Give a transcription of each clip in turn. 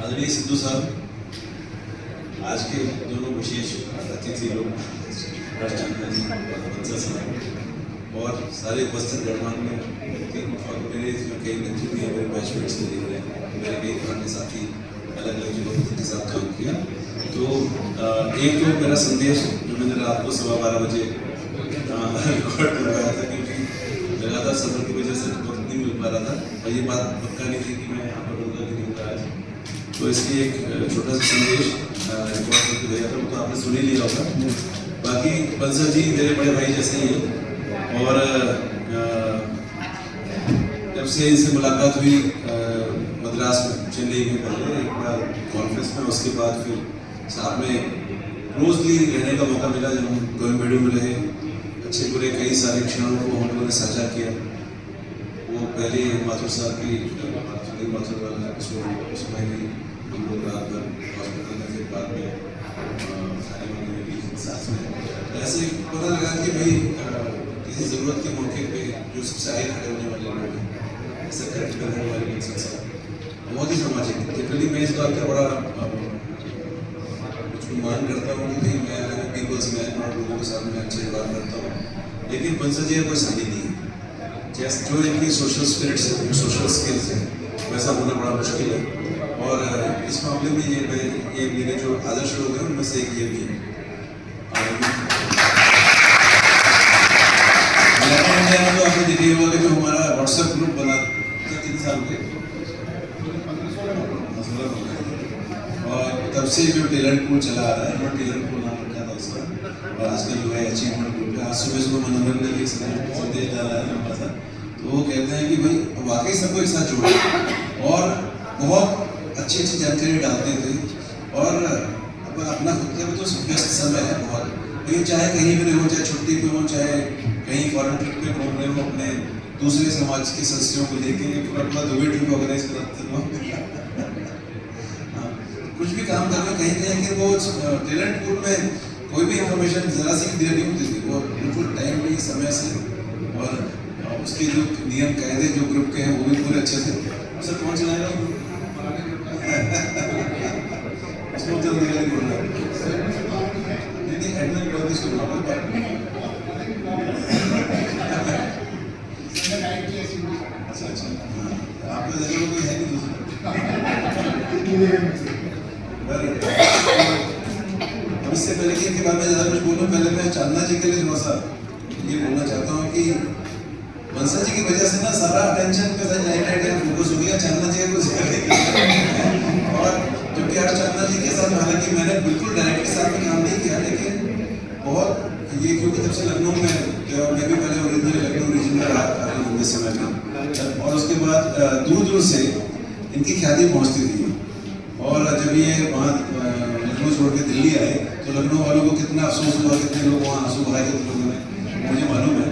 आदरणीय सिद्धू साहब, आज के दोनों विशेष अतिथि लोग और सारे उपस्थित गणमान्य और मेरे जो कई मित्र भी हैं, मेरे बैचमेट्स से दिख रहे हैं, मेरे कई पुराने साथी अलग अलग जगहों के साथ काम किया। तो एक तो मेरा संदेश जो मैंने रात को 12:15 बजे रिकॉर्ड करवाया था, क्योंकि लगातार सफर की वजह से वक्त नहीं मिल पा रहा था और ये बात पक्का नहीं थी कि मैं यहाँ पर होगा कि नहीं होगा आज। तो इसलिए एक छोटा सा संदेश रिकॉर्ड करके भेजा था, वो तो आपने सुन ही लिया होगा। बाकी बंसल जी मेरे बड़े भाई जैसे ही हैं और जब से इनसे मुलाकात हुई मद्रास में, चेन्नई में पहले एक बार कॉन्फ्रेंस में, उसके बाद फिर साथ में क्लोजली रहने का मौका मिला जब हम कोयम्बेडू में रहे। अच्छे बुरे कई सारे क्षणों को हम लोगों ने साझा किया। वो पहले माथुर साहब की माथुर वाला उसमें भी हम लोग रात भर हॉस्पिटल में, फिर बाद में साथ में ऐसे पता लगा कि भाई किसी ज़रूरत के मौके पे जो सबसे आगे खड़े होने वाले लोग हैं, ऐसे करेक्ट करने वाले बंसल साहब बहुत ही सामाजिक। जनरली मैं इस बात का बड़ा मान करता हूँ कि भाई मैं पीपल्स मैन और लोगों के साथ में अच्छे व्यवहार करता हूँ, लेकिन बंसल जी कोई सानी नहीं है। जैसे जो इनकी सोशल स्पिरिट्स है, सोशल स्किल्स है, वैसा होना बड़ा मुश्किल है। और इस मामले में ये मेरे जो आदर्श लोग हैं उनमें से एक ये भी है। इंडिया में तो आपने देखा होगा कि जो हमारा व्हाट्सएप ग्रुप बना कितने साल के, और तब से जो टैलेंट पूल चला आ रहा है, मैं टैलेंट पूल नाम रखा था उसका, और आजकल जो है अचीवमेंट ग्रुप है। आज सुबह मनोरंजन ने भी संदेश डाला है हमारे साथ। तो वो कहते हैं कि भाई वाकई सबको एक साथ जोड़े और बहुत अच्छी अच्छी जानकारी डालते थे। और अब अपना खुद का भी तो व्यस्त समय है बहुत, तो चाहे कहीं भी हो, चाहे छुट्टी पे हो, चाहे कहीं फॉरेन ट्रिप पे घूम रहे हो, अपने दूसरे समाज की संस्कृतियों को लेके पूरा अपना दुबई ट्रिप ऑर्गेनाइज कराते हो। कुछ भी काम कर रहे हो कहीं कहीं, लेकिन वो टैलेंट पूल में कोई भी इंफॉर्मेशन जरा सी भी देर नहीं होती थी, वो बिल्कुल टाइम में समय से, और उसके जो नियम कायदे जो ग्रुप के हैं वो भी पूरे अच्छे थे। सर कौन चलाएगा उसको जल्दी जल्दी बोलना, नहीं एडमिन कर इसको अच्छा अच्छा, आपका जगह कोई है नहीं दूसरा। अब इससे पहले कि इनके बारे में ज़्यादा कुछ बोलूँ, पहले मैं चांदना जी के लिए थोड़ा सा ये बोलना चाहता हूँ कि बंसल जी की वजह से ना सारा अटेंशन पे फोकस हो गया चांदना जी को। और जबकि आज चांदना जी के साथ, हालांकि मैंने बिल्कुल डायरेक्ट के साथ में काम नहीं किया, लेकिन बहुत ये क्योंकि जब से लखनऊ में, जब मैं भी पहले ओरिजिनल लखनऊ रीजन में रहा लंबे समय में, और उसके बाद दूर दूर से इनकी ख्याति पहुँचती थी। और जब ये वहाँ लखनऊ छोड़ के दिल्ली आए तो लखनऊ वालों को कितना अफसोस हुआ, कितने लोग वहाँ आंसू बहाए थे लोगों ने, मुझे मालूम है।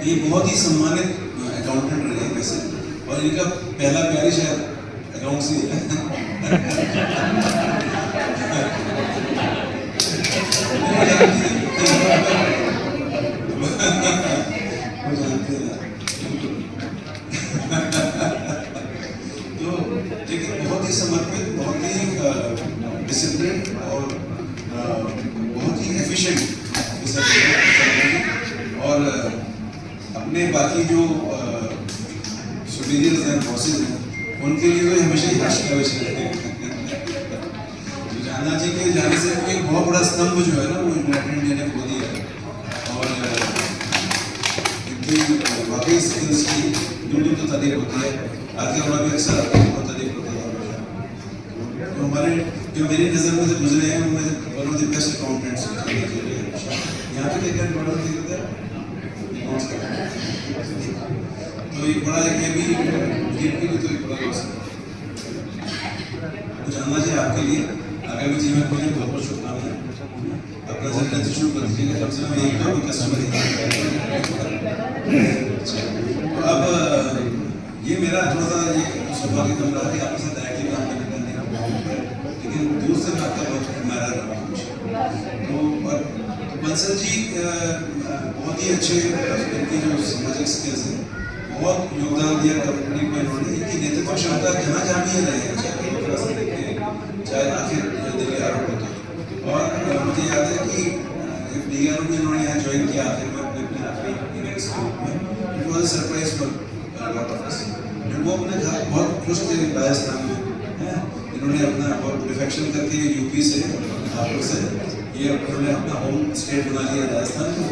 ये बहुत ही सम्मानित अकाउंटेंट रहे वैसे, और इनका पहला प्यार ही शायद अकाउंट्स ही है। तो लेकिन बहुत ही समर्पित, बहुत ही डिसिप्लिन और बहुत ही एफिशिएंट, और अपने बाकी जो सुपीरियर्स हैं, बॉसेज हैं, उनके लिए तो हमेशा ही हर्ष का विषय रहते हैं। चांदना जी के जाने से एक बहुत बड़ा स्तंभ जो है ना, वो यूनाइटेड इंडिया ने खो दिया है। और इनकी वाकई स्किल्स की दूर दूर तो तारीफ होती है, आगे हमारा भी अक्सर बहुत तारीफ होती है। तो हमारे जो मेरी नज़र में से गुजरे हैं उनमें one of the best accountants यहाँ पे देखकर बड़ा होता है। तो एक बड़ा ये भी तो एक बड़ा लॉस है। तो जानना चाहिए आपके लिए आगामी जीवन के लिए बहुत बहुत शुभकामनाएं। अपना जब शुरू कर दीजिएगा, कम से कम एक तो कस्टमर ही। तो अब ये मेरा थोड़ा सा ये सौभाग्य कम रहा है आपके साथ डायरेक्टली काम करने का नहीं, लेकिन दूर से मैं आपका बहुत नारा रहा हूँ। तो बंसल जी बहुत ही अच्छे, इनकी जो सामाजिक स्किल्स हैं बहुत योगदान दिया कंपनी को इन्होंने। इनकी नेतृत्व क्षमता जहाँ जहाँ भी रहे हैं, चाहे आखिर दिल्ली आरोप होता। और मुझे याद है कि जब डीआरओ में उन्होंने यहाँ ज्वाइन किया आखिर में अपने आखिरी इवेंट्स के रूप में, it was a surprise for lot of us. वो अपने घर बहुत खुश थे राजस्थान में, इन्होंने अपना बहुत डिफेक्शन करके यूपी से हापुड़ से ये उन्होंने अपना होम स्टेट बना लिया राजस्थान को।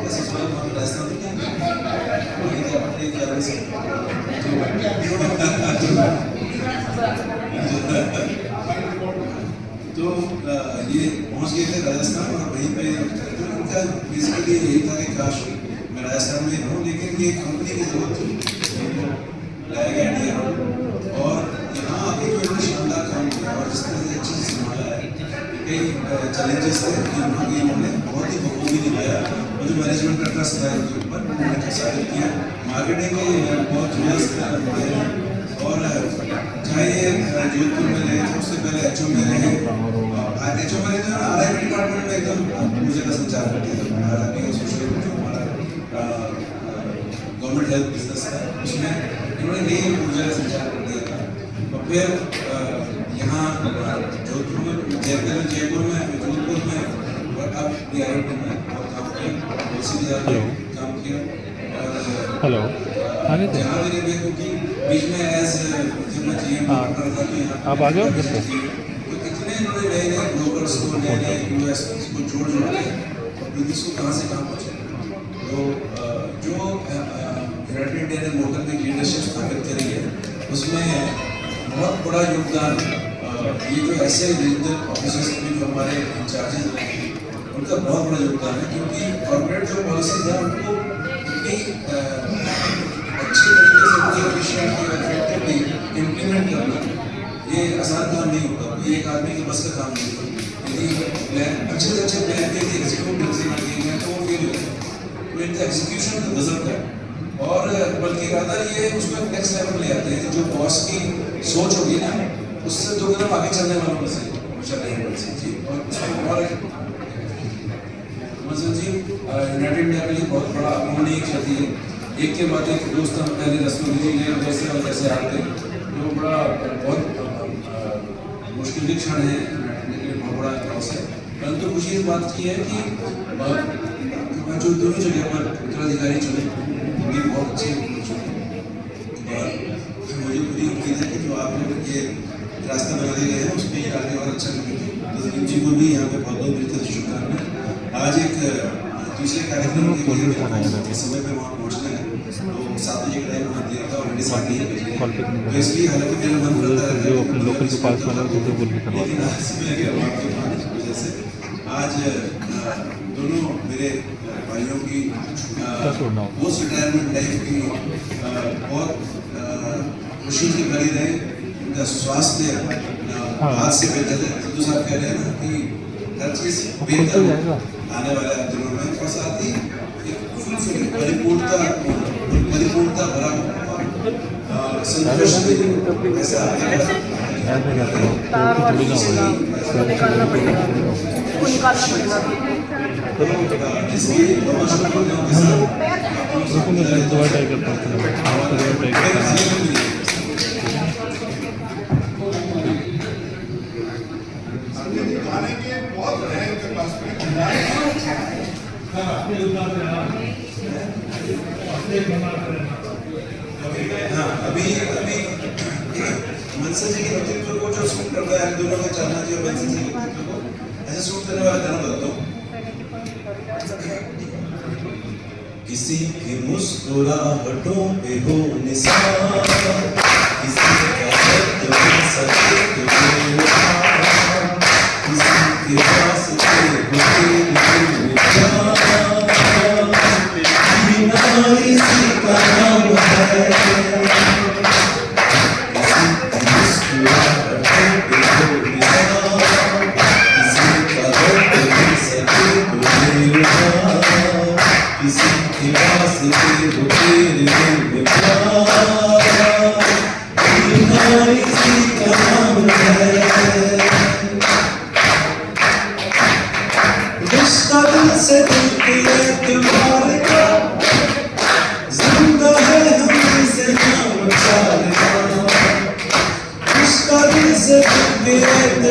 ऐसे सवाल वहाँ राजस्थान में क्या अपने क्या से तो ये पहुँच गए थे राजस्थान और वहीं पे उनका बेसिकली यही था कि काश मैं राजस्थान में रहूँ, लेकिन ये कंपनी की जरूरत थी, लाया गया इंडिया और यहाँ आके जो इन्होंने शानदार काम किया और जिस तरह से अच्छे से संभाला है। कई चैलेंजेस थे कि इन्होंने बहुत ही बखूबी निभाया और जो मैनेजमेंट का ट्रस्ट था इनके ऊपर उन्होंने साबित किया। मार्केटिंग के बहुत जुड़े और चाहे ये जोधपुर में रहे थे, उससे पहले एचओ में रहे, एचओ में रहे थे आरआई डिपार्टमेंट में एकदम ऊर्जा का संचार करते थे। हमारा सोशल जो हमारा गवर्नमेंट हेल्थ बिजनेस है उसमें इन्होंने नई ऊर्जा का संचार कर दिया था। और फिर यहाँ जोधपुर में जयपुर में जोधपुर में और अब डीआरओ में बहुत काम किया, ओसी काम किया और जहाँ भी रहे क्योंकि बीच में एज जब मैं जीएम था तो यहाँ आप आ गए हो तो इतने इन्होंने नए नए ब्रोकर्स को नए नए इन्वेस्टर्स को जोड़ के और बिजनेस को कहाँ से कहाँ पहुँचे। तो जो यूनाइटेड इंडिया ने मोटर में लीडरशिप स्थापित करी है उसमें बहुत बड़ा योगदान ये जो ऐसे रीजनल ऑफिसर्स में जो हमारे इंचार्जेस रहे उनका बहुत बड़ा योगदान है, क्योंकि कॉर्पोरेट जो पॉलिसीज है उनको इतनी अच्छे तरीके से उनकी एफिशिएंटली और इफेक्टिवली इम्प्लीमेंट करना ये आसान काम नहीं होता, ये एक आदमी के बस का काम नहीं होता। यदि प्लान अच्छे से अच्छे प्लान के एग्जीक्यूट डिजाइन किए गए तो वो फेल हो जाए, तो इनका एग्जीक्यूशन तो गजब है और बल्कि रादर ये उसको नेक्स्ट लेवल ले आते हैं। जो बॉस की सोच होगी ना उससे दो कदम आगे चलने वालों में से हमेशा नहीं बन सकती। और मजल जी यूनाइटेड इंडिया के लिए बहुत बड़ा अमूल्य क्षति है, एक के बाद एक दोस्त हम पहले रसूल जी ने वैसे और कैसे आते जो बड़ा बहुत मुश्किल के क्षण है, बहुत बड़ा लॉस है। परंतु खुशी इस बात की है कि जो दोनों जगह पर उत्तराधिकारी चुने ये बहुत अच्छे चुने और मुझे पूरी उम्मीद है कि जो आप लोग ये रास्ता बना दे गए हैं उसमें ये आगे और अच्छा करेंगे। तो जी को भी यहाँ पे बहुत बहुत मेरी तरफ से शुभकामनाएं। आज एक दूसरे कार्यक्रम के लिए समय पे वहाँ पहुँचना है तो 7 बजे का टाइम वहाँ दिया था ऑलरेडी 7 बजे, तो इसलिए हालांकि मेरा मन करता है जो अपने लोकल के पास वाला तो बोल के करवा, लेकिन वजह से आज दोनों मेरे भाइयों की पोस्ट रिटायरमेंट लाइफ की बहुत खुशी की भरी रहे, उनका स्वास्थ्य हाथ से बेहतर है। सिद्धू साहब कह रहे हैं ना कि हर चीज बेहतर आने वाले दिनों में और साथ ही परिपूर्णता भरा संतुष्ट ऐसा इसलिए हाँ अभी मनसा जी के व्यक्तित्व को जो सूट करता है, दोनों का चाहना जी और मनसा जी के व्यक्तित्व को ऐसे सूट करने वाला गाना बताता हूँ। किसी की मुस्कुराहटों पे हो निशान, किसी का दर्द में सके तुझे उठान, किसी के वास्ते होते इसी का नाम है। किसी की मुस्कुराहटों पे हो निशान, किसी का दर्द में सके तुझे उठान, किसी के वास्ते हो तेरे दिल में प्यार, इसी का नाम है।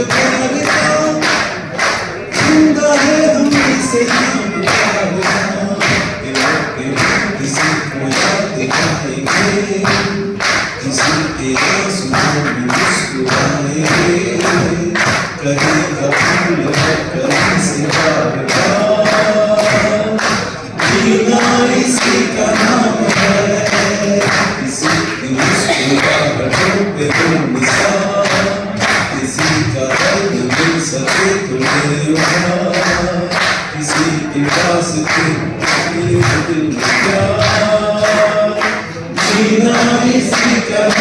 प्यार का जिंदा है हम से नाम प्यार का किसी को याद दिखाएंगे किसी के आंसुओं में मुस्कुराएंगे कहीं का फूल है कहीं से बाग का जीना इसी का नाम है किसी की मुस्कुराहटों पे हो निशान किसी का दर्द मिल सके तो ले वहाँ किसी के पास दिल में प्यार जीना इसी का